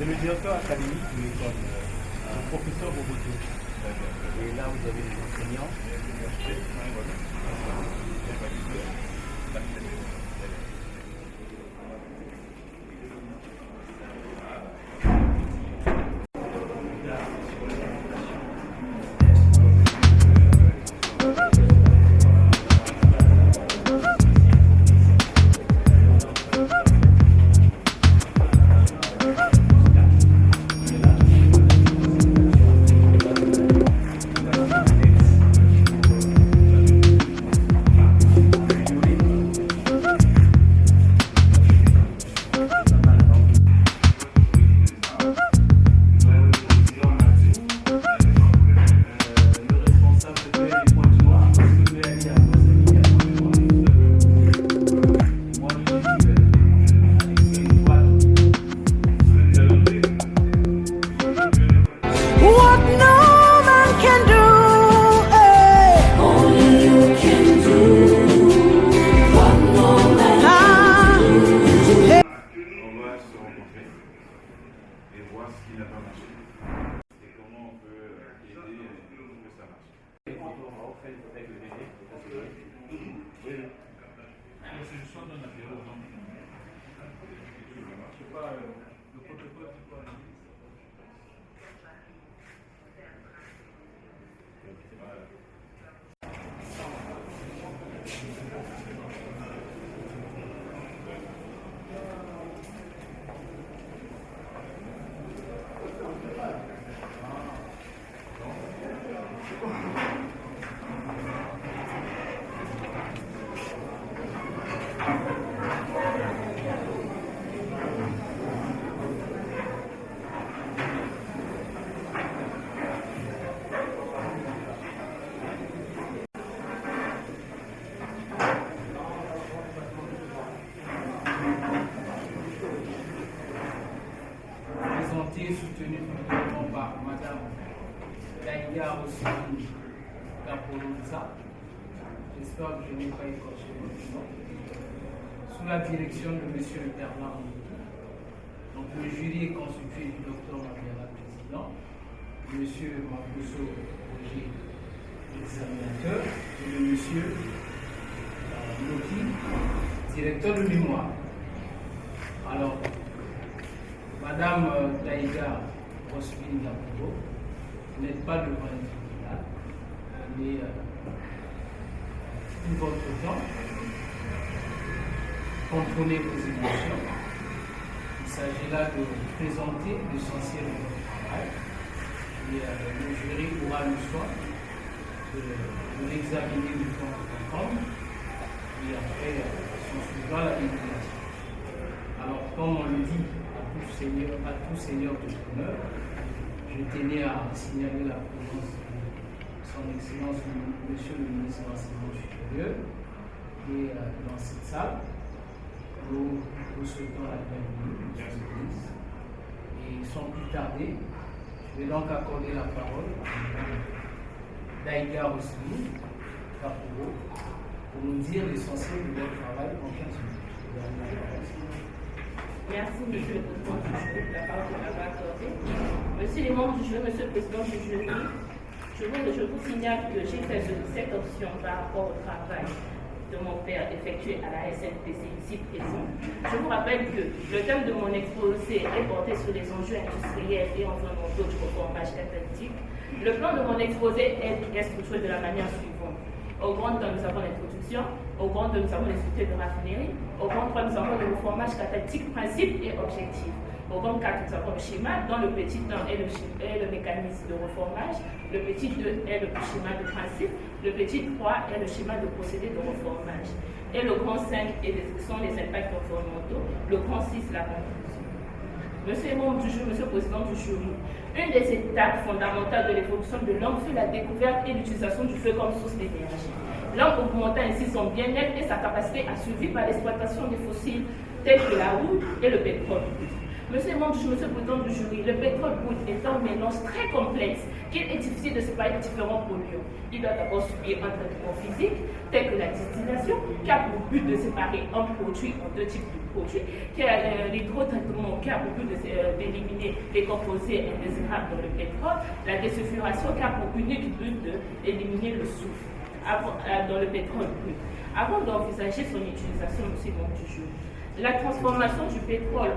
C'est le directeur académique de l'école, professeur Boboto. Et là, vous avez les enseignants. Soutenu par Madame Daïga Rossini Capoloza. J'espère que je n'ai pas écorché votre nom. Sous la direction de M. Bernard Moutou. Donc le jury est constitué du Dr Mabiala, président, M. Makuso Roger, examinateur, et de M. Loki, directeur de mémoire. Alors, Madame Daïga Rossini Capolo n'êtes pas devant le tribunal, mais tout votre temps, comprenez vos émotions. Il s'agit là de présenter l'essentiel de votre travail. Et le jury aura le soin de l'examiner de fond en comble. Et après, s'en suivra la délibération. Alors, comme on le dit à tout seigneur d'honneur, je tenais à signaler la présence de son Excellence, Monsieur le ministre de l'Enseignement supérieur, et dans cette salle, nous vous souhaitons la bienvenue, Monsieur le ministre. Et sans plus tarder, je vais donc accorder la parole à Mme Daïga Rossini Capolo pour nous dire l'essentiel de votre travail en 15 minutes. Merci, Monsieur le Président du jury, de la parole de m'avoir accordée. Monsieur les membres du jury, Monsieur le Président du jury, je vous signale que j'ai fait cette option par rapport au travail de mon père effectué à la SNPC ici présent. Je vous rappelle que le thème de mon exposé est porté sur les enjeux industriels et environnementaux du reformage catalytique. Le plan de mon exposé est structuré de la manière suivante. Au grand 2, nous avons l'introduction. Au grand 2, nous avons les unités de raffinerie. Au grand 3, nous avons le reformage catalytique, principe et objectif. Au grand 4, nous avons le schéma, dont le petit 1 est le mécanisme de reformage. Le petit 2 est le schéma de principe. Le petit 3 est le schéma de procédé de reformage. Et le grand 5 sont les impacts environnementaux. Le grand 6, la conclusion. Monsieur le membre du jury, Monsieur le Président du jury, une des étapes fondamentales de l'évolution de l'homme fut la découverte et l'utilisation du feu comme source d'énergie. L'homme augmenta ainsi son bien-être et sa capacité à survivre par l'exploitation des fossiles tels que la roue et le pétrole. Monsieur le président du jury, le pétrole brut est un mélange très complexe qu'il est difficile de séparer de différents polluants. Il doit d'abord subir un traitement physique, tel que la distillation, qui a pour but de séparer un produit en deux types de produits, qui a l'hydrotraitement, qui a pour but d'éliminer les composés indésirables dans le pétrole, la désulfuration, qui a pour unique but d'éliminer le soufre dans le pétrole brut. Avant d'envisager son utilisation, monsieur le membre du jury, la transformation du pétrole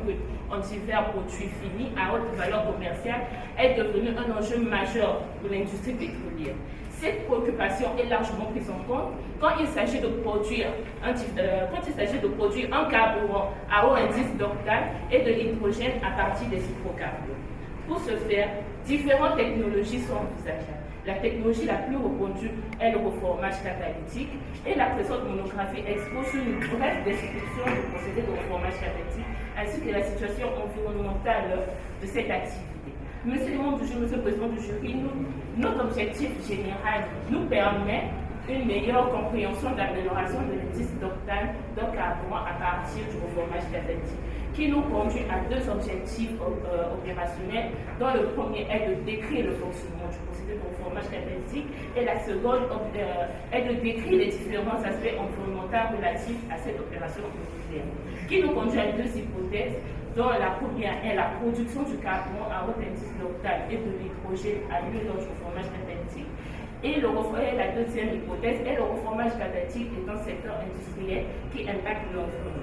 brut en divers produits finis à haute valeur commerciale est devenue un enjeu majeur pour l'industrie pétrolière. Cette préoccupation est largement prise en compte quand il s'agit de produire un carburant à haut indice d'octane et de l'hydrogène à partir des hydrocarbures. Pour ce faire, différentes technologies sont envisageables. La technologie la plus répandue est le reformage catalytique et la présente monographie expose une brève description du procédé de reformage catalytique ainsi que la situation environnementale de cette activité. Monsieur le membre du jury, monsieur le président du jury, notre objectif général nous permet une meilleure compréhension de l'amélioration de l'indice d'octane d'un carburant à partir du reformage catalytique, qui nous conduit à deux objectifs opérationnels, dont le premier est de décrire le fonctionnement du procédé de reformage catalytique et la seconde est de décrire les différents aspects environnementaux relatifs à cette opération nucléaire, qui nous conduit à deux hypothèses, dont la première est la production du carburant à haut indice d'octane et de l'hydrogène à lieu lors du reformage catalytique. Et la deuxième hypothèse est le reformage catalytique est un secteur industriel qui impacte l'environnement.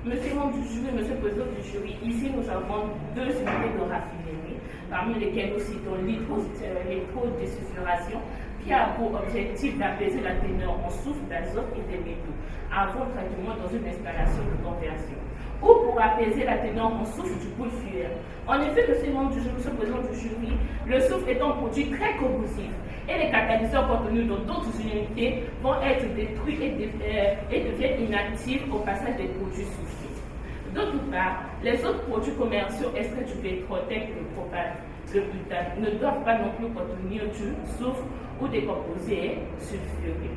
Monsieur le membre du jury, monsieur le président du jury, ici nous avons deux unités de raffinerie, parmi lesquelles nous citons l'hydrodésulfuration, qui a pour objectif d'apaiser la teneur en soufre, d'azote et des métaux avant traitement dans une installation de conversion, ou pour apaiser la teneur en soufre du pool fuel. En effet, monsieur le président du jury, le soufre est un produit très corrosif et les catalyseurs contenus dans d'autres unités vont être détruits et deviennent inactifs au passage des produits soufrés. D'autre part, les autres produits commerciaux extraits du pétrole, tels que le propane, le butane, ne doivent pas non plus contenir du soufre ou des composés sulfurés.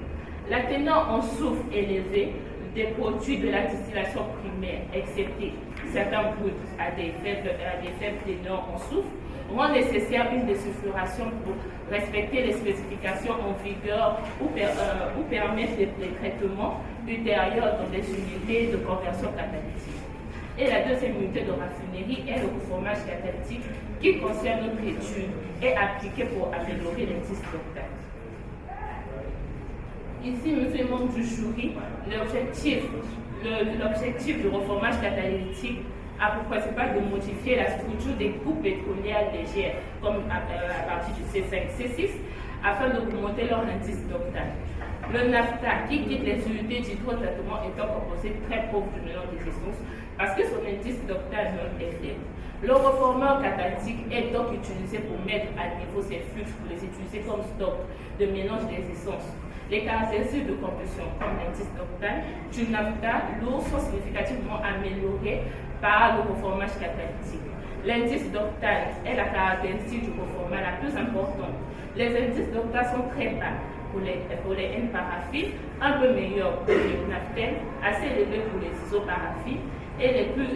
La teneur en soufre élevée des produits de la distillation primaire, excepté certains bruts à des faibles teneurs en soufre, rend nécessaire une désulfuration pour respecter les spécifications en vigueur ou permettre les traitements ultérieurs dans des unités de conversion catalytique. Et la deuxième unité de raffinerie est le reformage catalytique qui concerne notre étude et appliqué pour améliorer l'indice d'octane. Ici, monsieur le membre du jury, l'objectif du reformage catalytique a pour principal de modifier la structure des groupes pétrolières légères, comme à partir du C5, C6, afin d'augmenter leur indice d'octane. Le naphtha, qui quitte les unités d'hydrotraitement, est un composé très pauvre du mélange des essences parce que son indice d'octane est faible. Le reformeur catalytique est donc utilisé pour mettre à niveau ces flux pour les utiliser comme stock de mélange des essences. Les caractéristiques de combustion, comme l'indice d'octane, du naphtha lourd sont significativement améliorées par le reformage catalytique. L'indice d'octane est la caractéristique du reformage la plus importante. Les indices d'octane sont très bas pour les N-paraffines, un peu meilleurs pour les naphthènes, assez élevés pour les isoparaffines, et les plus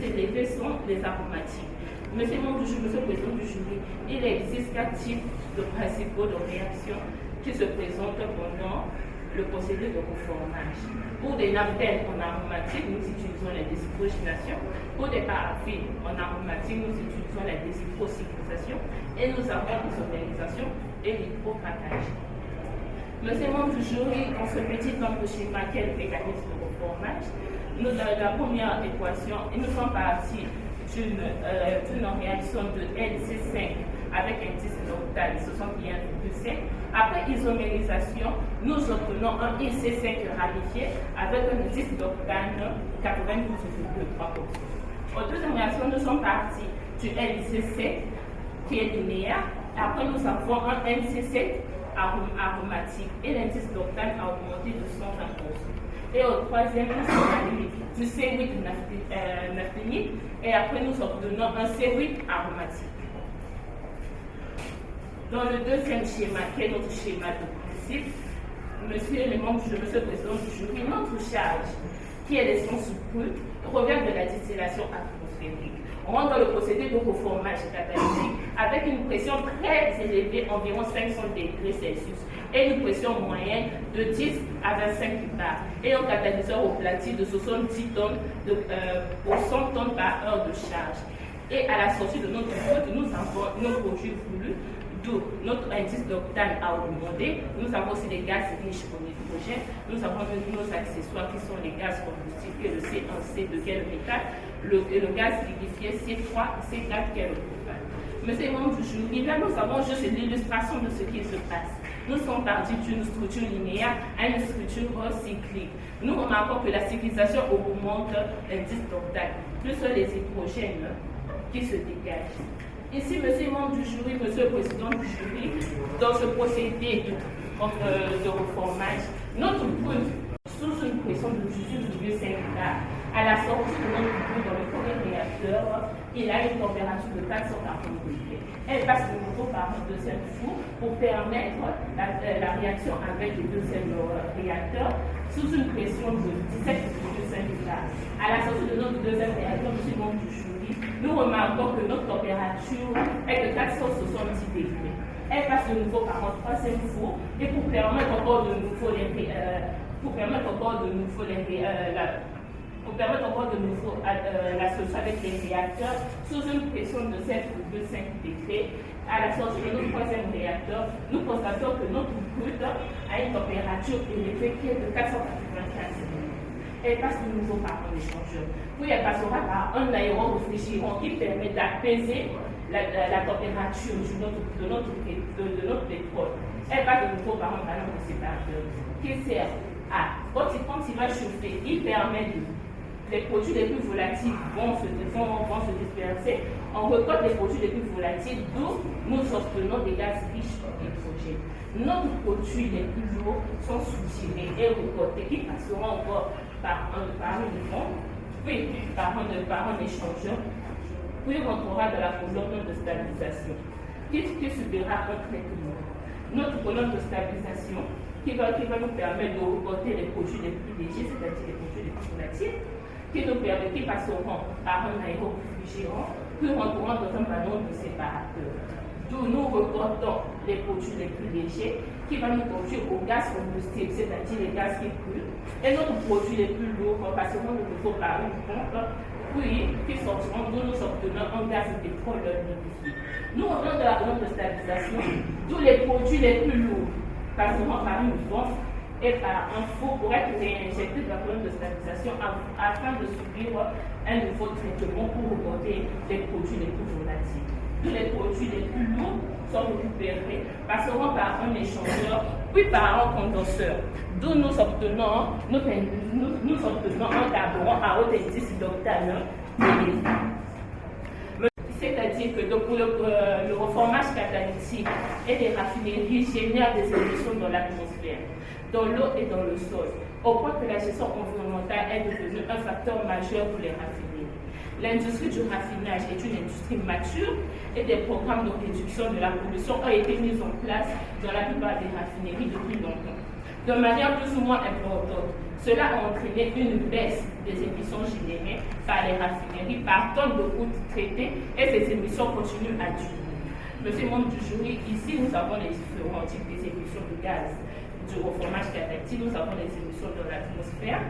élevés sont les aromatiques. Monsieur le membre du jury, monsieur le président du jury, il existe 4 types de principaux de réactions qui se présentent pendant le procédé de reformage. Pour des naphthènes en aromatique, nous utilisons la déshydrogénation. Pour des paraffines en aromatique, nous utilisons la déshydrocyclisation. Et nous avons l'isomérisation et l'hydrocraquage. Monsieur le membre du jury, dans ce petit nombre de schémas, quel mécanisme de reformage? La première équation, nous sommes partis d'une réaction de LC5 avec indice d'octane 61,5. Après isomérisation, nous obtenons un IC5 ramifié avec un indice d'octane 92,3%. En deuxième réaction, nous sommes partis du LC7 qui est linéaire. Après, nous avons un NC7 aromatique et l'indice d'octane a augmenté de 120%. Et au troisième, nous sommes allés du C8 naphthénique et après nous obtenons un C8 aromatique. Dans le deuxième schéma, qui est notre schéma de principe, monsieur le président du jury, notre charge qui est l'essence crue, provient de la distillation atmosphérique. On rentre dans le procédé de reformage catalytique avec une pression très élevée, environ 500 degrés Celsius, et une pression moyenne de 10 à 25 bars, et un catalyseur au platine de 70 tonnes pour 100 tonnes par heure de charge. Et à la sortie de notre produit, nous avons nos produits voulus, d'où notre indice d'octane a augmenté. Nous avons aussi des gaz riches en hydrogène. Nous avons nos accessoires qui sont les gaz combustibles, qui est le C1C de quel métal, le gaz liquéfié C3 et C4 qui est le propane. Monsieur les membres du jury, là nous avons juste l'illustration de ce qui se passe. Nous sommes partis d'une structure linéaire à une structure cyclique. Nous remarquons que la cyclisation augmente l'indice d'octane, plus les hydrogènes qui se dégagent. Ici, monsieur le membre du jury, monsieur le président du jury, dans ce procédé de reformage, notre poudre, sous une pression de 18,5 bars, à la sortie de notre poudre dans le premier réacteur, il a une température de 440 degrés. Elle passe de nouveau par un deuxième four pour permettre la réaction avec le deuxième réacteur sous une pression de 17,5 bars. À la sortie de notre deuxième réacteur, monsieur le membre du jury, nous remarquons que notre température est de 470 degrés. Elle passe de nouveau par un troisième four et pour permettre encore de nouveau la solution avec les réacteurs sous une pression de 7,5 degrés. À la sortie de notre troisième réacteur, nous constatons que notre poudre a une température élevée qui est de 495 degrés. Elle passe de nouveau par un échangeur. Puis elle passera par un aéroréfrigérant qui permet d'apaiser la température de notre pétrole. Elle passe de nouveau par un ballon de séparateur qui sert à, quand il va chauffer, il permet les produits les plus volatiles vont se disperser. On récolte les produits les plus volatiles, d'où nous obtenons des gaz riches en hydrogène. Nos produits les plus lourds sont soutirés et récoltés, qui passeront encore par une pompe, puis par un échangeur, puis rentrera dans la colonne de stabilisation, qui subira un traitement. Notre colonne de stabilisation qui va nous permettre de récolter les produits les plus légers, c'est-à-dire les produits les plus volatiles, qui passeront par un aéroréfrigérant, puis rentreront dans un ballon de séparateur. D'où nous reportons les produits les plus légers qui vont nous conduire au gaz combustible, c'est-à-dire les gaz qui brûlent. Et nos produits les plus lourds passeront de nouveau par une pompe, puis qui sortiront, d'où nous obtenons un gaz de pétrole liquéfié. Nous revenons de la colonne de stabilisation, d'où les produits les plus lourds passeront par une pompe et par un four pour être réinjectés dans la colonne de stabilisation afin de subir un nouveau traitement pour reporter les produits les plus volatiles. Tous les produits les plus lourds sont récupérés, passeront par un échangeur, puis par un condenseur, d'où nous obtenons un carburant à haut indice d'octane élevé. C'est-à-dire que pour le reformage catalytique et les raffineries génèrent des émissions dans l'atmosphère, dans l'eau et dans le sol, au point que la gestion environnementale est devenue un facteur majeur pour les raffineries. L'industrie du raffinage est une industrie mature et des programmes de réduction de la pollution ont été mis en place dans la plupart des raffineries depuis longtemps. De manière plus ou moins importante, cela a entraîné une baisse des émissions générées par les raffineries par tonne de routes traitées et ces émissions continuent à diminuer. Monsieur le membre du jury, ici nous avons les différents types des émissions de gaz du reformage catalytique, nous avons les émissions dans l'atmosphère,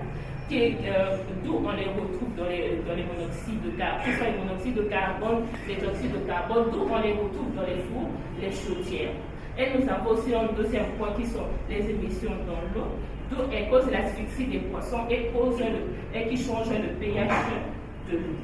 d'où on les retrouve dans les monoxydes de carbone, que ce soit les monoxydes de carbone, les oxydes de carbone, d'où on les retrouve dans les fours, les chaudières. Et nous avons aussi un deuxième point qui sont les émissions dans l'eau, d'où elles causent l'asphyxie des poissons et qui changent le pH de l'eau.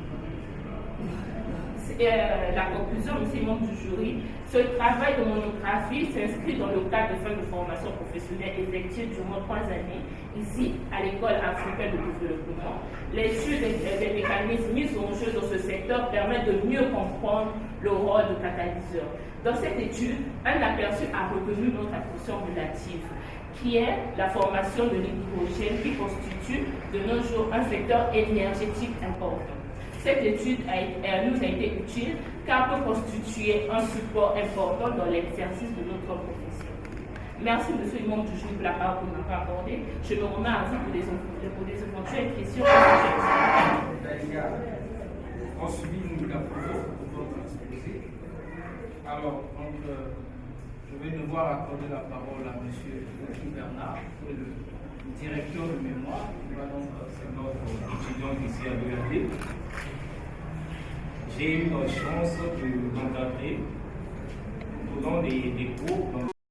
La conclusion, monsieur le membre du jury, ce travail de monographie s'inscrit dans le cadre de fin de formation professionnelle effectuée durant 3 années ici à l'école africaine de développement. L'étude des mécanismes mis en jeu dans ce secteur permet de mieux comprendre le rôle de catalyseur. Dans cette étude, un aperçu a retenu notre attention relative, qui est la formation de l'hydrogène qui constitue de nos jours un secteur énergétique important. Cette étude nous a été utile car peut constituer un support important dans l'exercice de notre profession. Merci, monsieur le membre du jury, pour la parole que vous m'avez accordée. Je me remets à vous pour des éventuelles questions. On subit nous l'approuvons pour votre exposé. Alors, donc, je vais devoir accorder la parole à M. Bernard, qui est le directeur de mémoire. Il va donc, C'est notre étudiant ici à l'URD. J'ai eu la chance d'encadrer tout au long des cours.